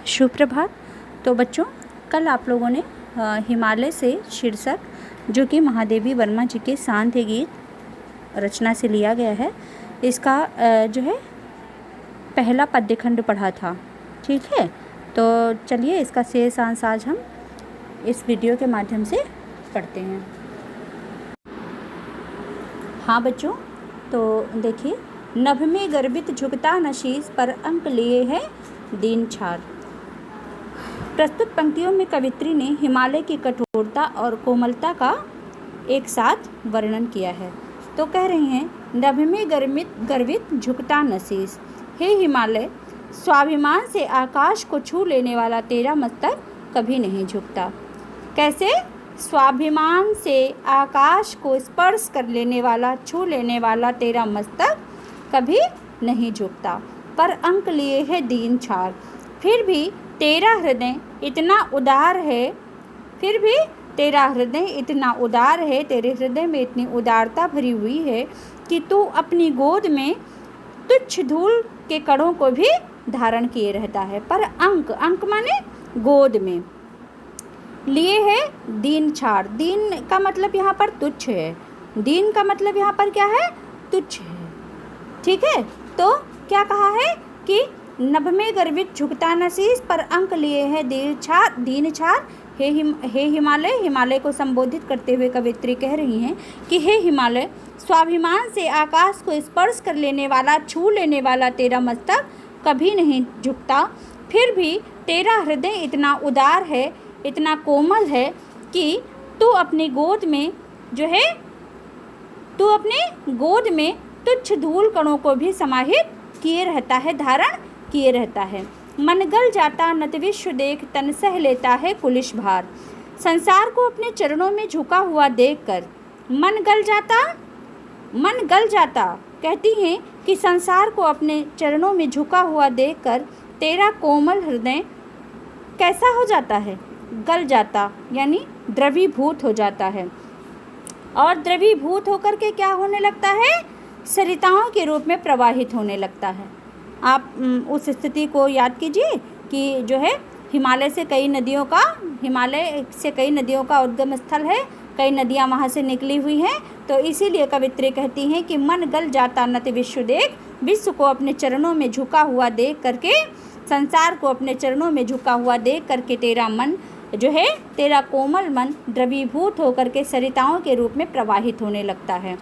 सुप्रभात। तो बच्चों, कल आप लोगों ने हिमालय से शीर्षक, जो कि महादेवी वर्मा जी के शांति गीत रचना से लिया गया है, इसका जो है पहला पद्यखंड पढ़ा था। ठीक है, तो चलिए इसका शेषांश आज हम इस वीडियो के माध्यम से पढ़ते हैं। हाँ बच्चों, तो देखिए, नभ में गर्वित झुकता नशीस पर अंक लिए है दीन छार। प्रस्तुत पंक्तियों में कवित्री ने हिमालय की कठोरता और कोमलता का एक साथ वर्णन किया है। तो कह रही हैं, नभ में गर्वित झुकता नशीस, हे हिमालय, स्वाभिमान से आकाश को छू लेने वाला तेरा मस्तक कभी नहीं झुकता। कैसे? स्वाभिमान से आकाश को स्पर्श कर लेने वाला, छू लेने वाला तेरा मस्तक कभी नहीं झुकता, पर अंक लिए है दीन छार। फिर भी तेरा हृदय इतना उदार है, तेरे हृदय में इतनी उदारता भरी हुई है कि तू अपनी गोद में तुच्छ धूल के कणों को भी धारण किए रहता है। पर अंक माने गोद में लिए है दीन छार। दीन का मतलब यहाँ पर तुच्छ है। दीन का मतलब यहाँ पर क्या है? तुच्छ है। ठीक है, तो क्या कहा है कि नभ में गर्वित झुकता नशीस पर अंक लिए है दीन छार। हे हिमालय, हिमालय को संबोधित करते हुए कवित्री कह रही हैं कि हे हिमालय, स्वाभिमान से आकाश को स्पर्श कर लेने वाला, छू लेने वाला तेरा मस्तक कभी नहीं झुकता। फिर भी तेरा हृदय इतना उदार है, इतना कोमल है कि तू अपनी गोद में तुच्छ धूल कणों को भी समाहित किए रहता है, धारण किए रहता है। मन गल जाता नत विश्व देख, तन सह लेता है कुलिश भार। संसार को अपने चरणों में झुका हुआ देखकर मन गल जाता कहती हैं कि संसार को अपने चरणों में झुका हुआ देखकर तेरा कोमल हृदय कैसा हो जाता है? गल जाता, यानी द्रवीभूत हो जाता है। और द्रवीभूत होकर के क्या होने लगता है? सरिताओं के रूप में प्रवाहित होने लगता है। आप उस स्थिति को याद कीजिए कि जो है हिमालय से कई नदियों का उद्गम स्थल है, कई नदियां वहां से निकली हुई हैं। तो इसीलिए कवित्री कहती हैं कि मन गल जाता नत विश्व देख, विश्व को अपने चरणों में झुका हुआ देख करके, संसार को अपने चरणों में झुका हुआ देख करके तेरा मन जो है, तेरा कोमल मन द्रवीभूत होकर के सरिताओं के रूप में प्रवाहित होने लगता है।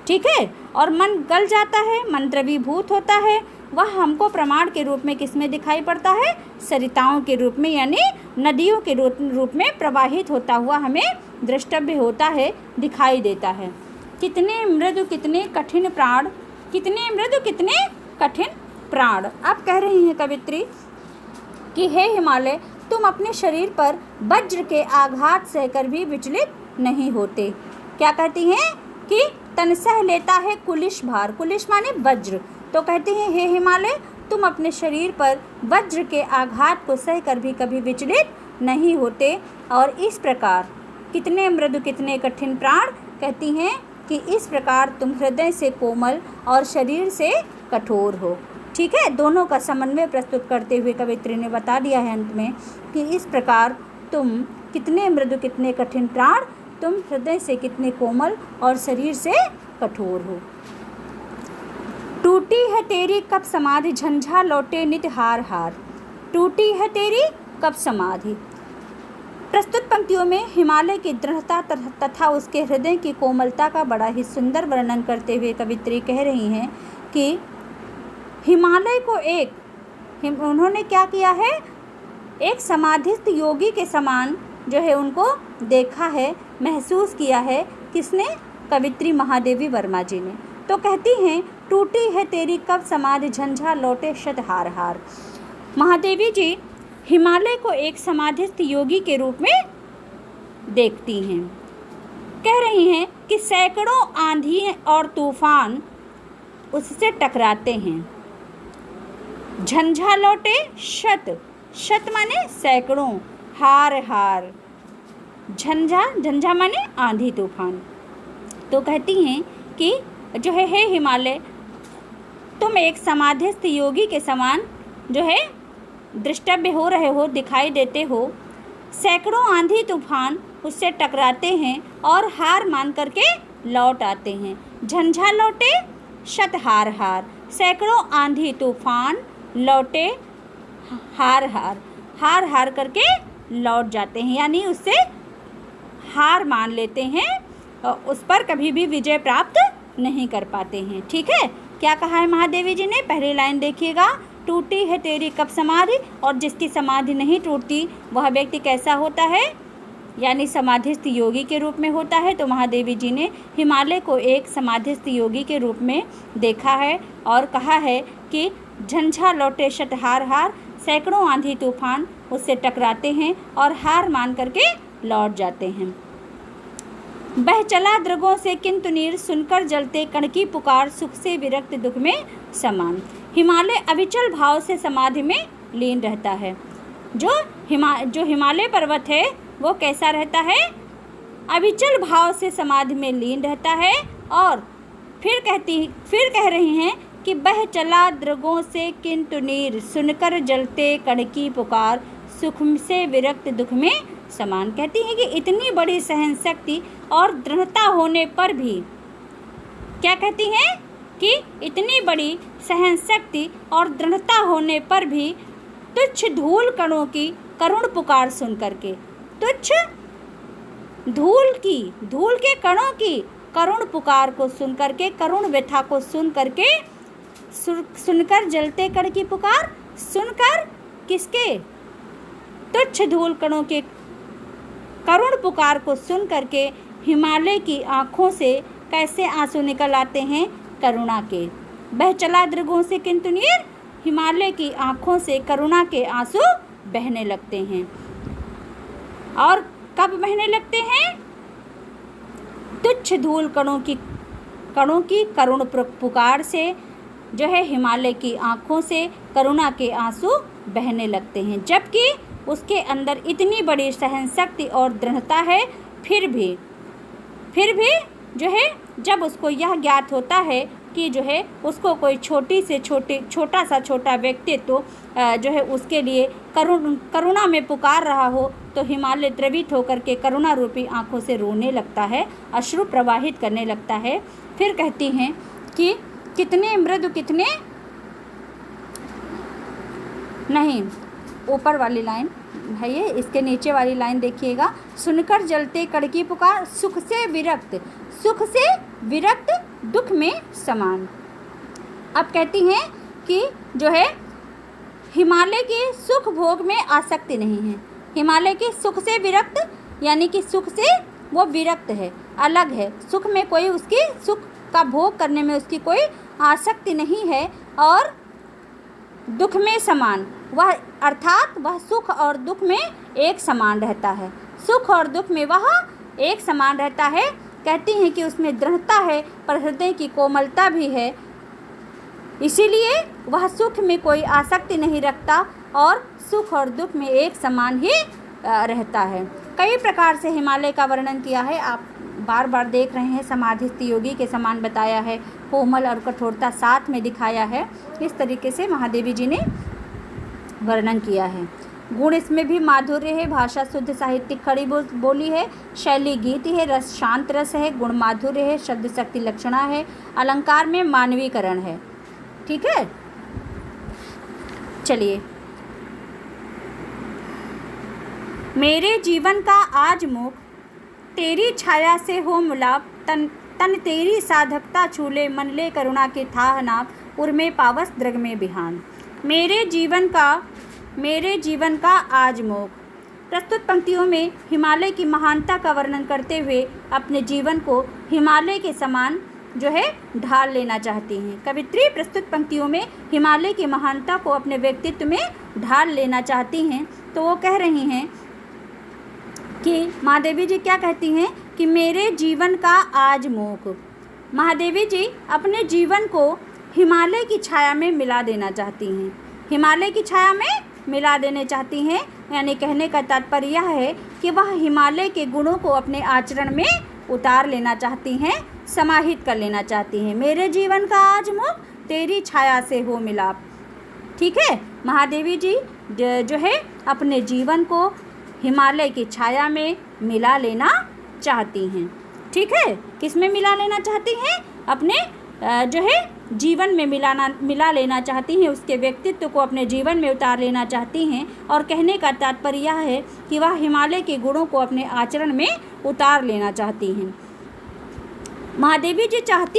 ठीक है, और मन गल जाता है, मन द्रवीभूत होता है, वह हमको प्रमाण के रूप में किसमें दिखाई पड़ता है? सरिताओं के रूप में, यानी नदियों के रूप में प्रवाहित होता हुआ हमें द्रष्टव्य होता है, दिखाई देता है। कितने मृदु कितने कठिन प्राण, कितने मृदु कितने कठिन प्राण। आप कह रही हैं कवित्री कि हे हिमालय, तुम अपने शरीर पर वज्र के आघात सहकर भी विचलित नहीं होते। क्या कहती हैं? कि तन सह लेता है कुलिश भार। कुलिश माने वज्र। तो कहते हैं हे हिमालय, तुम अपने शरीर पर वज्र के आघात को सहकर भी कभी विचलित नहीं होते। और इस प्रकार कितने मृदु कितने कठिन प्राण, कहती हैं कि इस प्रकार तुम हृदय से कोमल और शरीर से कठोर हो। ठीक है, दोनों का समन्वय प्रस्तुत करते हुए कवित्री ने बता दिया है अंत में कि इस प्रकार तुम कितने मृदु कितने कठिन प्राण, तुम हृदय से कितने कोमल और शरीर से कठोर हो। टूटी है तेरी कब समाधि, झंझा लौटे नित हार हार। टूटी है तेरी कब समाधि। प्रस्तुत पंक्तियों में हिमालय की दृढ़ता तथा उसके हृदय की कोमलता का बड़ा ही सुंदर वर्णन करते हुए कवित्री कह रही हैं कि हिमालय को उन्होंने क्या किया है? एक समाधिस्थ योगी के समान जो है उनको देखा है, महसूस किया है। किसने? कवित्री महादेवी वर्मा जी ने। तो कहती हैं, टूटी है तेरी कब समाधि, झंझा लौटे शत हार हार। महादेवी जी हिमालय को एक समाधिस्थ योगी के रूप में देखती हैं। कह रही हैं कि सैकड़ों आंधी और तूफान उससे टकराते हैं। झंझा लौटे शत माने सैकड़ों, हार हार, झंझा माने आंधी तूफान। तो कहती हैं कि जो है हे हिमालय, तुम एक समाधिस्थ योगी के समान जो है दृष्टव्य हो रहे हो, दिखाई देते हो। सैकड़ों आंधी तूफान उससे टकराते हैं और हार मान करके लौट आते हैं। झंझा लौटे शत हार हार, सैकड़ों आंधी तूफान लौटे हार हार, हार हार करके लौट जाते हैं, यानी उससे हार मान लेते हैं और उस पर कभी भी विजय प्राप्त नहीं कर पाते हैं। ठीक है, क्या कहा है महादेवी जी ने? पहली लाइन देखिएगा, टूटी है तेरी कब समाधि, और जिसकी समाधि नहीं टूटती वह व्यक्ति कैसा होता है, यानी समाधिस्थ योगी के रूप में होता है। तो महादेवी जी ने हिमालय को एक समाधिस्थ योगी के रूप में देखा है और कहा है कि झंझा लौटे शत हार हार, सैकड़ों आंधी तूफान उससे टकराते हैं और हार मान करके लौट जाते हैं। बह चला द्रगों से किंतु नीर, सुनकर जलते कण की पुकार, सुख से विरक्त दुख में समान। हिमालय अविचल भाव से समाधि में लीन रहता है। जो हिमालय पर्वत है वो कैसा रहता है? अविचल भाव से समाधि में लीन रहता है। और फिर कह रही हैं कि बह चला द्रगों से किंतु नीर, सुनकर जलते कण की पुकार, सुख से विरक्त दुख में समान। कहती हैं कि इतनी बड़ी सहन शक्ति और दृढ़ता होने पर भी, क्या कहती हैं कि इतनी बड़ी सहन शक्ति और दृढ़ता होने पर भी तुच्छ धूल कणों की करुण पुकार सुन करके, तुच्छ धूल के कणों की करुण पुकार को सुन करके, करुण व्यथा को सुन करके, सुनकर जलते कण की पुकार, सुनकर किसके? तुच्छ धूल कणों के करुण पुकार को सुन करके हिमालय की आँखों से कैसे आंसू निकल आते हैं? करुणा के। बह चला दृगों से किंतु नीर, हिमालय की आँखों से करुणा के आंसू बहने लगते हैं। और कब बहने लगते हैं? तुच्छ धूल कणों की करुण पुकार से जो है हिमालय की आँखों से करुणा के आंसू बहने लगते हैं। जबकि उसके अंदर इतनी बड़ी सहन शक्ति और दृढ़ता है, फिर भी जो है जब उसको यह ज्ञात होता है कि जो है उसको कोई छोटा सा व्यक्तित्व जो है उसके लिए करुणा में पुकार रहा हो, तो हिमालय द्रवित होकर के करुणा रूपी आँखों से रोने लगता है, अश्रु प्रवाहित करने लगता है। फिर कहती हैं कि कितने मृदु, कितने नहीं, ऊपर वाली लाइन है ये, इसके नीचे वाली लाइन देखिएगा, सुनकर जलते कण की पुकार, सुख से विरक्त दुख में समान। अब कहती हैं कि जो है हिमालय के सुख भोग में आसक्ति नहीं है। हिमालय के सुख से विरक्त, यानी कि सुख से वो विरक्त है, अलग है, सुख में कोई उसकी सुख का भोग करने में उसकी कोई आसक्ति नहीं है। और दुख में समान, वह अर्थात वह सुख और दुख में एक समान रहता है, सुख और दुख में वह एक समान रहता है। कहती हैं कि उसमें दृढ़ता है पर हृदय की कोमलता भी है, इसीलिए वह सुख में कोई आसक्ति नहीं रखता और सुख और दुख में एक समान ही रहता है। कई प्रकार से हिमालय का वर्णन किया है, आप बार बार देख रहे हैं, समाधिस्थ योगी के समान बताया है, कोमल और कठोरता साथ में दिखाया है। इस तरीके से महादेवी जी ने वर्णन किया है। गुण इसमें भी माधुर्य है, भाषा शुद्ध साहित्यिक खड़ी बोली है, शैली गीत है, रस शांत रस है, गुण माधुर्य है, शब्द शक्ति लक्षणा है, अलंकार में मानवीकरण है। ठीक है, चलिए। मेरे जीवन का आज मुख, तेरी छाया से हो मुलाप, तन तेरी साधकता छूले, मन ले करुणा के थाह नाप, उर्मे पावस द्रग में बिहान। मेरे जीवन का आज मोख। प्रस्तुत पंक्तियों में हिमालय की महानता का वर्णन करते हुए अपने जीवन को हिमालय के समान जो है ढाल लेना चाहती हैं। कवित्री प्रस्तुत पंक्तियों में हिमालय की महानता को अपने व्यक्तित्व में ढाल लेना चाहती हैं। तो वो कह रही हैं कि महादेवी जी क्या कहती हैं कि मेरे जीवन का आज मोख। महादेवी जी अपने जीवन को हिमालय की छाया में मिला देना चाहती हैं, हिमालय की छाया में मिला देने चाहती हैं। यानी कहने का तात्पर्य यह है कि वह हिमालय के गुणों को अपने आचरण में उतार लेना चाहती हैं, समाहित कर लेना चाहती हैं। मेरे जीवन का आज मुख, तेरी छाया से हो मिलाप। ठीक है, महादेवी जी जो है अपने जीवन को हिमालय की छाया में मिला लेना चाहती हैं। ठीक है, किस में मिला लेना चाहती हैं? अपने जो है जीवन में मिला लेना चाहती हैं, उसके व्यक्तित्व को अपने जीवन में उतार लेना चाहती हैं। और कहने का तात्पर्य यह है कि वह हिमालय के गुणों को अपने आचरण में उतार लेना चाहती हैं। महादेवी जी चाहती